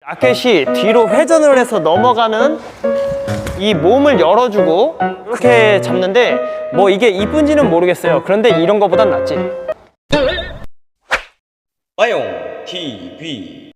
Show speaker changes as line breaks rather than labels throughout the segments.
라켓이 뒤로 회전을 해서 넘어가는 이 몸을 열어주고 이렇게 잡는데 뭐 이게 이쁜지는 모르겠어요. 그런데 이런 거보단 낫지.
아용 TV.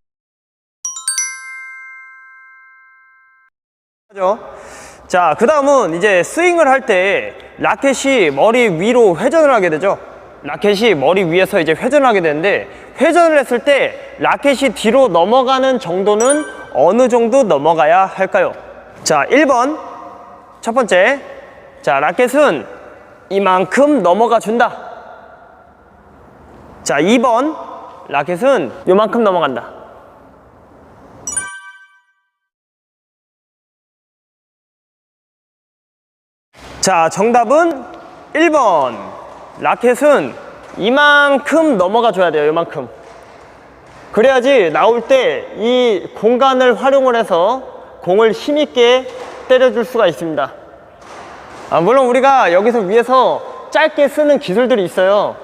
자, 그 다음은 이제 스윙을 할 때 라켓이 머리 위로 회전을 하게 되죠. 라켓이 머리 위에서 이제 회전을 하게 되는데, 회전을 했을 때 라켓이 뒤로 넘어가는 정도는 어느 정도 넘어가야 할까요? 자, 1번 첫 번째, 자, 라켓은 이만큼 넘어가 준다. 자, 2번 라켓은 요만큼 넘어간다. 자, 정답은 1번. 라켓은 이만큼 넘어가 줘야 돼요. 이만큼. 그래야지 나올 때 이 공간을 활용을 해서 공을 힘있게 때려줄 수가 있습니다. 물론 우리가 여기서 위에서 짧게 쓰는 기술들이 있어요.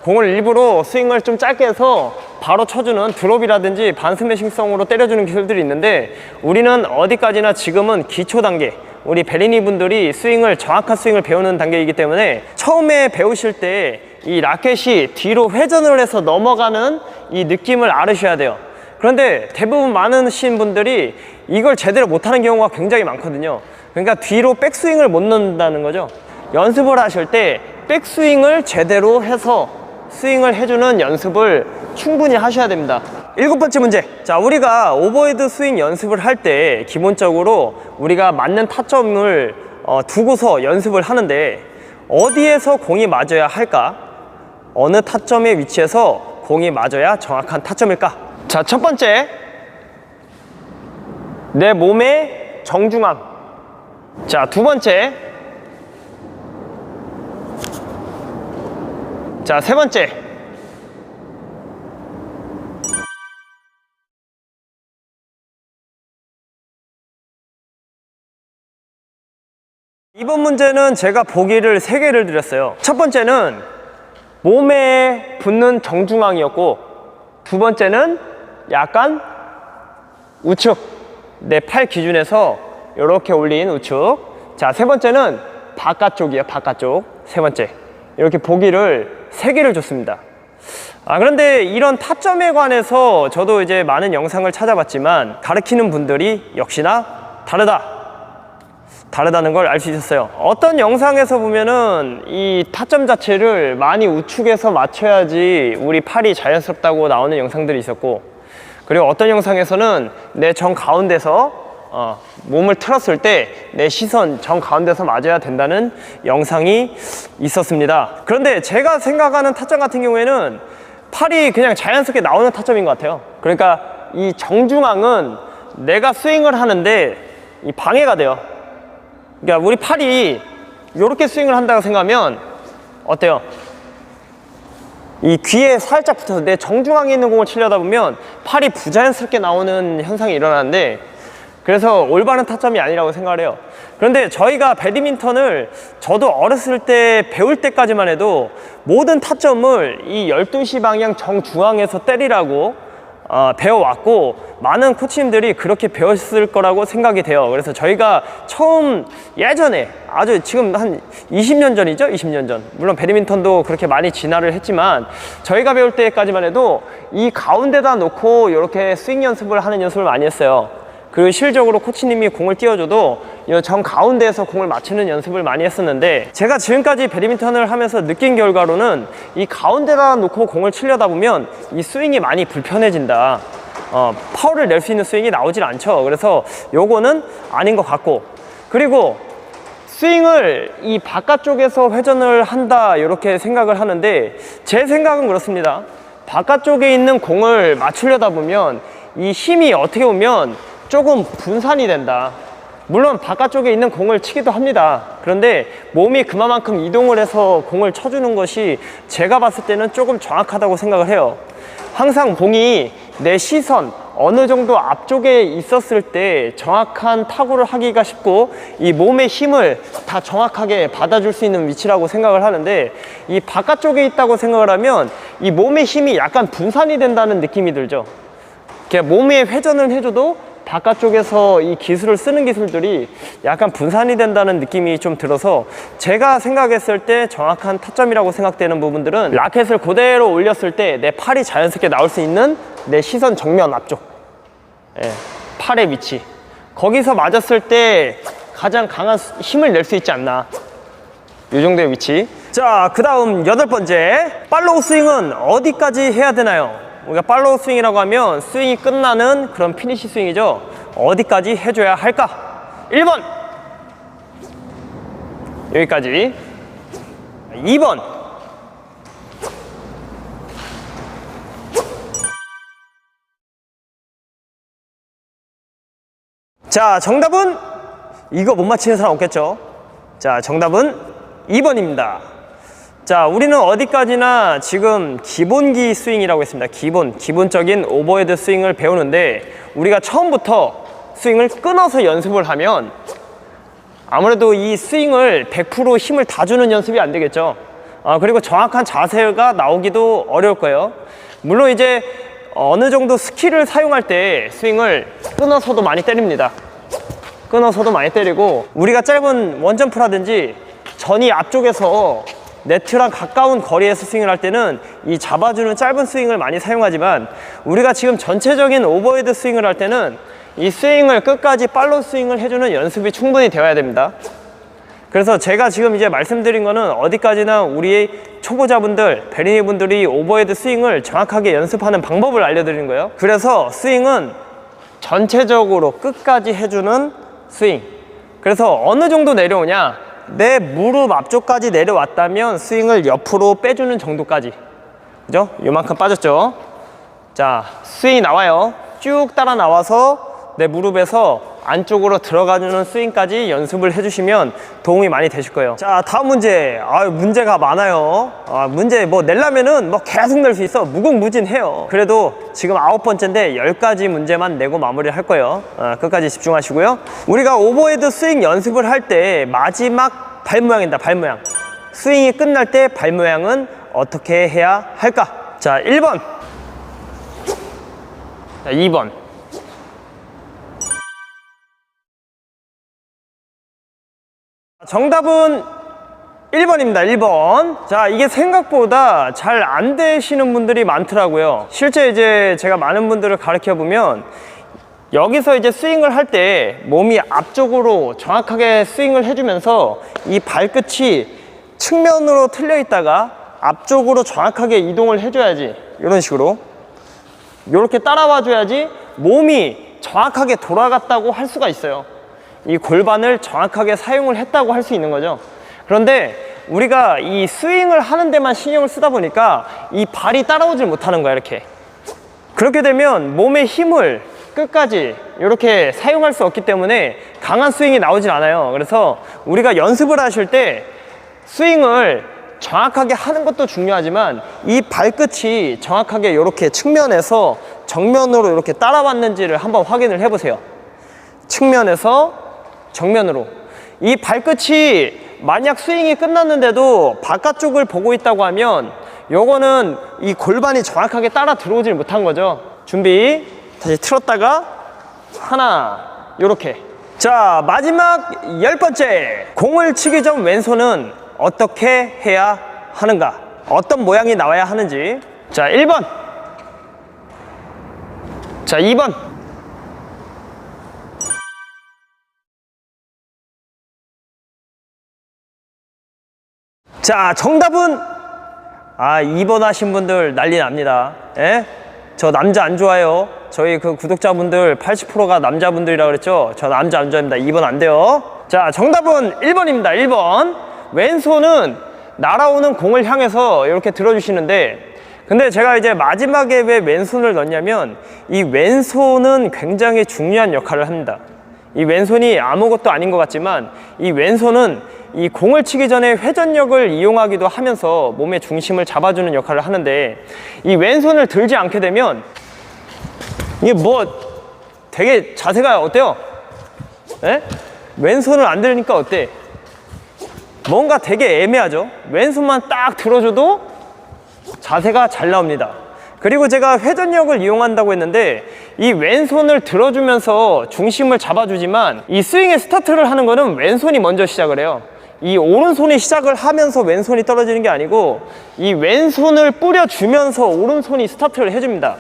공을 일부러 스윙을 좀 짧게 해서 바로 쳐주는 드롭이라든지 반스매싱성으로 때려주는 기술들이 있는데, 우리는 어디까지나 지금은 기초 단계, 우리 베리니 분들이 정확한 스윙을 배우는 단계이기 때문에 처음에 배우실 때 이 라켓이 뒤로 회전을 해서 넘어가는 이 느낌을 알으셔야 돼요. 그런데 대부분 많으신 분들이 이걸 제대로 못하는 경우가 굉장히 많거든요. 그러니까 뒤로 백스윙을 못 넣는다는 거죠. 연습을 하실 때 백스윙을 제대로 해서 스윙을 해주는 연습을 충분히 하셔야 됩니다. 7번째 문제. 자, 우리가 오버헤드 스윙 연습을 할 때 기본적으로 우리가 맞는 타점을 두고서 연습을 하는데, 어디에서 공이 맞아야 할까? 어느 타점의 위치에서 공이 맞아야 정확한 타점일까? 자, 첫 번째, 내 몸의 정중앙. 자, 두 번째, 자, 세 번째, 이번 문제는 제가 보기를 3개를 드렸어요. 첫 번째는 몸에 붙는 정중앙이었고, 두 번째는 약간 우측, 내 팔 기준에서 이렇게 올린 우측. 자, 세 번째는 바깥쪽이에요. 바깥쪽. 세 번째. 이렇게 보기를 3개를 줬습니다. 그런데 이런 타점에 관해서 저도 이제 많은 영상을 찾아봤지만 가르치는 분들이 역시나 다르다는 걸 알 수 있었어요. 어떤 영상에서 보면은 이 타점 자체를 많이 우측에서 맞춰야지 우리 팔이 자연스럽다고 나오는 영상들이 있었고, 그리고 어떤 영상에서는 내 정 가운데서 몸을 틀었을 때 내 시선 정 가운데서 맞아야 된다는 영상이 있었습니다. 그런데 제가 생각하는 타점 같은 경우에는 팔이 그냥 자연스럽게 나오는 타점인 것 같아요. 그러니까 이 정중앙은 내가 스윙을 하는데 이 방해가 돼요. 그러니까 우리 팔이 이렇게 스윙을 한다고 생각하면 어때요? 이 귀에 살짝 붙어서 내 정중앙에 있는 공을 치려다 보면 팔이 부자연스럽게 나오는 현상이 일어나는데, 그래서 올바른 타점이 아니라고 생각을 해요. 그런데 저희가 배드민턴을 저도 어렸을 때 배울 때까지만 해도 모든 타점을 이 12시 방향 정중앙에서 때리라고 배워왔고, 많은 코치님들이 그렇게 배웠을 거라고 생각이 돼요. 그래서 저희가 처음 예전에 아주 지금 한 20년 전이죠? 20년 전. 물론 배드민턴도 그렇게 많이 진화를 했지만 저희가 배울 때까지만 해도 이 가운데다 놓고 이렇게 스윙 연습을 하는 연습을 많이 했어요. 그리고 실적으로 코치님이 공을 띄워줘도 이 정 가운데에서 공을 맞추는 연습을 많이 했었는데, 제가 지금까지 배드민턴을 하면서 느낀 결과로는 이 가운데다 놓고 공을 치려다 보면 이 스윙이 많이 불편해진다. 파워를 낼 수 있는 스윙이 나오질 않죠. 그래서 요거는 아닌 것 같고, 그리고 스윙을 이 바깥쪽에서 회전을 한다 이렇게 생각을 하는데, 제 생각은 그렇습니다. 바깥쪽에 있는 공을 맞추려다 보면 이 힘이 어떻게 보면 조금 분산이 된다. 물론 바깥쪽에 있는 공을 치기도 합니다. 그런데 몸이 그만큼 이동을 해서 공을 쳐주는 것이 제가 봤을 때는 조금 정확하다고 생각을 해요. 항상 공이 내 시선 어느 정도 앞쪽에 있었을 때 정확한 타구를 하기가 쉽고, 이 몸의 힘을 다 정확하게 받아줄 수 있는 위치라고 생각을 하는데, 이 바깥쪽에 있다고 생각을 하면 이 몸의 힘이 약간 분산이 된다는 느낌이 들죠. 이렇게 몸의 회전을 해줘도 바깥쪽에서 이 기술을 쓰는 기술들이 약간 분산이 된다는 느낌이 좀 들어서 제가 생각했을 때 정확한 타점이라고 생각되는 부분들은 라켓을 그대로 올렸을 때 내 팔이 자연스럽게 나올 수 있는 내 시선 정면 앞쪽, 예, 팔의 위치, 거기서 맞았을 때 가장 강한 힘을 낼 수 있지 않나, 이 정도의 위치. 자, 그 다음 8번째, 팔로우 스윙은 어디까지 해야 되나요? 우리가 팔로우 스윙이라고 하면 스윙이 끝나는 그런 피니시 스윙이죠. 어디까지 해줘야 할까? 1번 여기까지, 2번 자, 정답은 이거 못 맞히는 사람 없겠죠? 자, 정답은 2번입니다. 자, 우리는 어디까지나 지금 기본기 스윙이라고 했습니다. 기본적인 오버헤드 스윙을 배우는데, 우리가 처음부터 스윙을 끊어서 연습을 하면 아무래도 이 스윙을 100% 힘을 다 주는 연습이 안 되겠죠. 그리고 정확한 자세가 나오기도 어려울 거예요. 물론 이제 어느 정도 스킬을 사용할 때 스윙을 끊어서도 많이 때립니다. 끊어서도 많이 때리고, 우리가 짧은 원점프라든지 전이 앞쪽에서 네트랑 가까운 거리에서 스윙을 할 때는 이 잡아주는 짧은 스윙을 많이 사용하지만, 우리가 지금 전체적인 오버헤드 스윙을 할 때는 이 스윙을 끝까지 팔로우 스윙을 해주는 연습이 충분히 되어야 됩니다. 그래서 제가 지금 이제 말씀드린 거는 어디까지나 우리 초보자분들, 베리니분들이 오버헤드 스윙을 정확하게 연습하는 방법을 알려드리는 거예요. 그래서 스윙은 전체적으로 끝까지 해주는 스윙. 그래서 어느 정도 내려오냐, 내 무릎 앞쪽까지 내려왔다면 스윙을 옆으로 빼주는 정도까지, 그죠? 요만큼 빠졌죠? 자, 스윙이 나와요. 쭉 따라 나와서 내 무릎에서 안쪽으로 들어가주는 스윙까지 연습을 해주시면 도움이 많이 되실 거예요. 자, 다음 문제. 문제가 많아요. 문제 뭐 내려면은 뭐 계속 낼 수 있어. 무궁무진해요. 그래도 지금 9번째인데 10가지 문제만 내고 마무리를 할 거예요. 끝까지 집중하시고요. 우리가 오버헤드 스윙 연습을 할 때 마지막 발 모양입니다. 발 모양. 스윙이 끝날 때 발 모양은 어떻게 해야 할까? 자, 1번. 자, 2번. 정답은 1번입니다. 1번. 자, 이게 생각보다 잘 안 되시는 분들이 많더라고요. 실제 이제 제가 많은 분들을 가르쳐 보면, 여기서 이제 스윙을 할 때 몸이 앞쪽으로 정확하게 스윙을 해주면서 이 발끝이 측면으로 틀려 있다가 앞쪽으로 정확하게 이동을 해줘야지, 이런 식으로 이렇게 따라와 줘야지 몸이 정확하게 돌아갔다고 할 수가 있어요. 이 골반을 정확하게 사용을 했다고 할 수 있는 거죠. 그런데 우리가 이 스윙을 하는 데만 신경을 쓰다 보니까 이 발이 따라오질 못하는 거야, 이렇게. 그렇게 되면 몸의 힘을 끝까지 이렇게 사용할 수 없기 때문에 강한 스윙이 나오질 않아요. 그래서 우리가 연습을 하실 때 스윙을 정확하게 하는 것도 중요하지만, 이 발끝이 정확하게 이렇게 측면에서 정면으로 이렇게 따라왔는지를 한번 확인을 해보세요. 측면에서 정면으로. 이 발끝이 만약 스윙이 끝났는데도 바깥쪽을 보고 있다고 하면 요거는 이 골반이 정확하게 따라 들어오질 못한 거죠. 준비. 다시 틀었다가 하나, 요렇게. 자, 마지막 10번째. 공을 치기 전 왼손은 어떻게 해야 하는가? 어떤 모양이 나와야 하는지. 자, 1번. 자, 2번. 자, 정답은 2번 하신 분들 난리 납니다. 예? 저 남자 안 좋아요. 저희 그 구독자분들 80%가 남자분들이라고 그랬죠? 저 남자 안 좋아합니다. 2번 안 돼요. 자, 정답은 1번입니다. 1번. 왼손은 날아오는 공을 향해서 이렇게 들어주시는데, 근데 제가 이제 마지막에 왜 왼손을 넣냐면, 이 왼손은 굉장히 중요한 역할을 합니다. 이 왼손이 아무것도 아닌 것 같지만, 이 왼손은 이 공을 치기 전에 회전력을 이용하기도 하면서 몸의 중심을 잡아주는 역할을 하는데, 이 왼손을 들지 않게 되면 이게 뭐 되게 자세가 어때요? 에? 왼손을 안 들으니까 어때? 뭔가 되게 애매하죠? 왼손만 딱 들어줘도 자세가 잘 나옵니다. 그리고 제가 회전력을 이용한다고 했는데 이 왼손을 들어주면서 중심을 잡아주지만 이 스윙의 스타트를 하는 거는 왼손이 먼저 시작을 해요. 이 오른손이 시작을 하면서 왼손이 떨어지는 게 아니고 이 왼손을 뿌려주면서 오른손이 스타트를 해줍니다.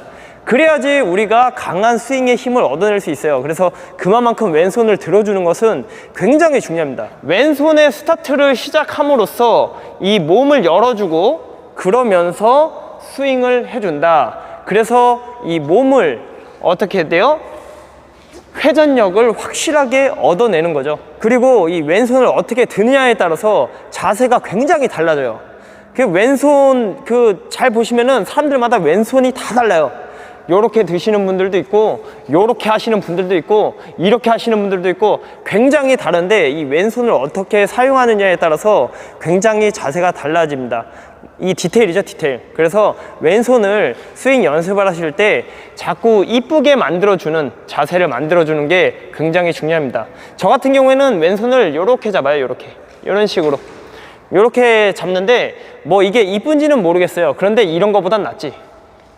그래야지 우리가 강한 스윙의 힘을 얻어낼 수 있어요. 그래서 그만큼 왼손을 들어주는 것은 굉장히 중요합니다. 왼손의 스타트를 시작함으로써 이 몸을 열어주고 그러면서 스윙을 해준다. 그래서 이 몸을 어떻게 해야 돼요? 회전력을 확실하게 얻어내는 거죠. 그리고 이 왼손을 어떻게 드느냐에 따라서 자세가 굉장히 달라져요. 그 왼손 잘 보시면은 사람들마다 왼손이 다 달라요. 요렇게 드시는 분들도 있고 요렇게 하시는 분들도 있고 이렇게 하시는 분들도 있고 굉장히 다른데 이 왼손을 어떻게 사용하느냐에 따라서 굉장히 자세가 달라집니다. 이 디테일이죠, 디테일. 그래서 왼손을 스윙 연습을 하실 때 자꾸 이쁘게 만들어주는 자세를 만들어주는 게 굉장히 중요합니다. 저 같은 경우에는 왼손을 요렇게 잡아요. 요렇게 이런 식으로 요렇게 잡는데 뭐 이게 이쁜지는 모르겠어요. 그런데 이런 거보단 낫지.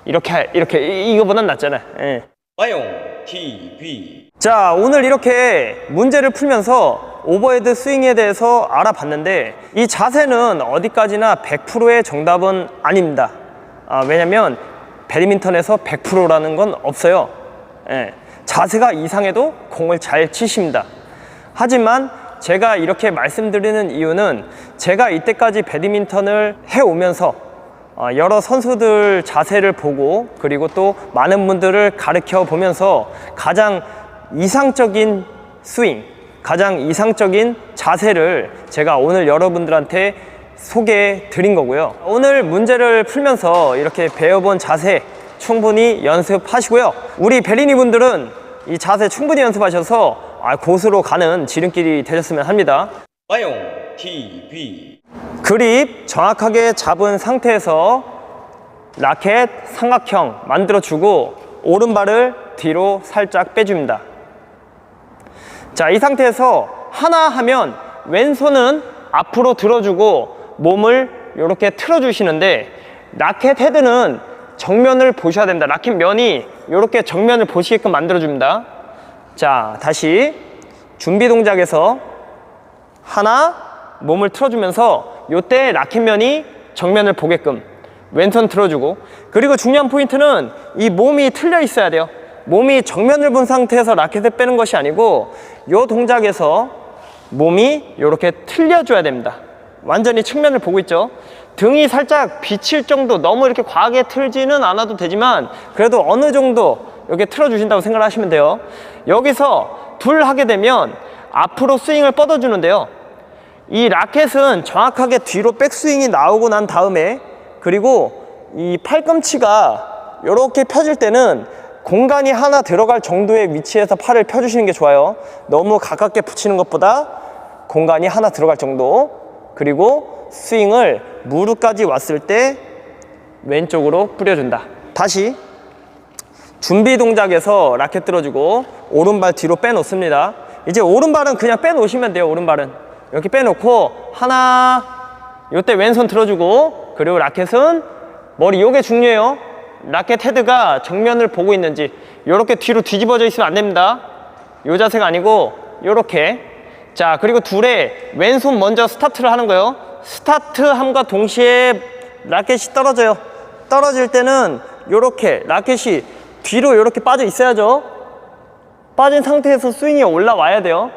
이렇게 이거보단 낫잖아요. 예.
마용 TV.
자, 오늘 이렇게 문제를 풀면서 오버헤드 스윙에 대해서 알아봤는데 이 자세는 어디까지나 100%의 정답은 아닙니다. 왜냐면 배드민턴에서 100%라는 건 없어요. 예. 자세가 이상해도 공을 잘 치십니다. 하지만 제가 이렇게 말씀드리는 이유는 제가 이때까지 배드민턴을 해오면서 여러 선수들 자세를 보고 그리고 또 많은 분들을 가르쳐 보면서 가장 이상적인 스윙, 가장 이상적인 자세를 제가 오늘 여러분들한테 소개해 드린 거고요. 오늘 문제를 풀면서 이렇게 배워본 자세 충분히 연습하시고요. 우리 베리니 분들은 이 자세 충분히 연습하셔서 고수로 가는 지름길이 되셨으면 합니다.
마용 TV.
그립 정확하게 잡은 상태에서 라켓 삼각형 만들어주고 오른발을 뒤로 살짝 빼줍니다. 자, 이 상태에서 하나 하면 왼손은 앞으로 들어주고 몸을 이렇게 틀어주시는데 라켓 헤드는 정면을 보셔야 됩니다. 라켓 면이 이렇게 정면을 보시게끔 만들어줍니다. 자, 다시 준비 동작에서 하나 몸을 틀어주면서 이때 라켓면이 정면을 보게끔 왼손 틀어주고 그리고 중요한 포인트는 이 몸이 틀려 있어야 돼요. 몸이 정면을 본 상태에서 라켓을 빼는 것이 아니고 이 동작에서 몸이 이렇게 틀려줘야 됩니다. 완전히 측면을 보고 있죠. 등이 살짝 비칠 정도 너무 이렇게 과하게 틀지는 않아도 되지만 그래도 어느 정도 이렇게 틀어주신다고 생각을 하시면 돼요. 여기서 둘 하게 되면 앞으로 스윙을 뻗어주는데요. 이 라켓은 정확하게 뒤로 백스윙이 나오고 난 다음에 그리고 이 팔꿈치가 이렇게 펴질 때는 공간이 하나 들어갈 정도의 위치에서 팔을 펴주시는 게 좋아요. 너무 가깝게 붙이는 것보다 공간이 하나 들어갈 정도. 그리고 스윙을 무릎까지 왔을 때 왼쪽으로 뿌려준다. 다시 준비 동작에서 라켓 들어주고 오른발 뒤로 빼놓습니다. 이제 오른발은 그냥 빼놓으시면 돼요. 오른발은 이렇게 빼놓고 하나 이때 왼손 들어주고 그리고 라켓은 머리 요게 중요해요. 라켓 헤드가 정면을 보고 있는지 이렇게 뒤로 뒤집어져 있으면 안 됩니다. 요 자세가 아니고 요렇게. 자, 그리고 둘에 왼손 먼저 스타트를 하는 거예요. 스타트함과 동시에 라켓이 떨어져요. 떨어질 때는 요렇게 라켓이 뒤로 요렇게 빠져 있어야죠. 빠진 상태에서 스윙이 올라와야 돼요.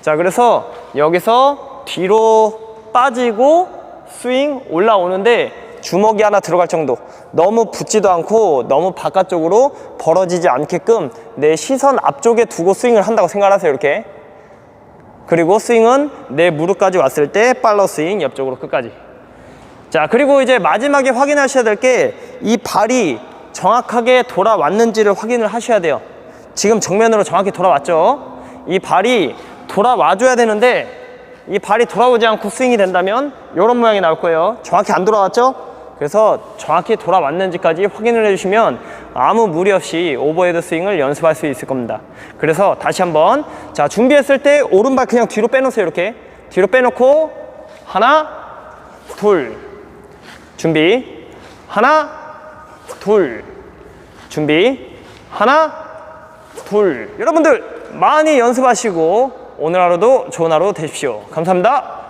자, 그래서 여기서 뒤로 빠지고 스윙 올라오는데 주먹이 하나 들어갈 정도, 너무 붙지도 않고 너무 바깥쪽으로 벌어지지 않게끔 내 시선 앞쪽에 두고 스윙을 한다고 생각하세요. 이렇게. 그리고 스윙은 내 무릎까지 왔을 때 팔로우 스윙 옆쪽으로 끝까지. 자, 그리고 이제 마지막에 확인하셔야 될 게 이 발이 정확하게 돌아왔는지를 확인을 하셔야 돼요. 지금 정면으로 정확히 돌아왔죠. 이 발이 돌아와줘야 되는데 이 발이 돌아오지 않고 스윙이 된다면 이런 모양이 나올 거예요. 정확히 안 돌아왔죠? 그래서 정확히 돌아왔는지까지 확인을 해주시면 아무 무리 없이 오버헤드 스윙을 연습할 수 있을 겁니다. 그래서 다시 한번, 자, 준비했을 때 오른발 그냥 뒤로 빼놓으세요. 이렇게 뒤로 빼놓고 하나 둘 준비 하나 둘. 준비. 하나, 둘. 여러분들 많이 연습하시고 오늘 하루도 좋은 하루 되십시오. 감사합니다.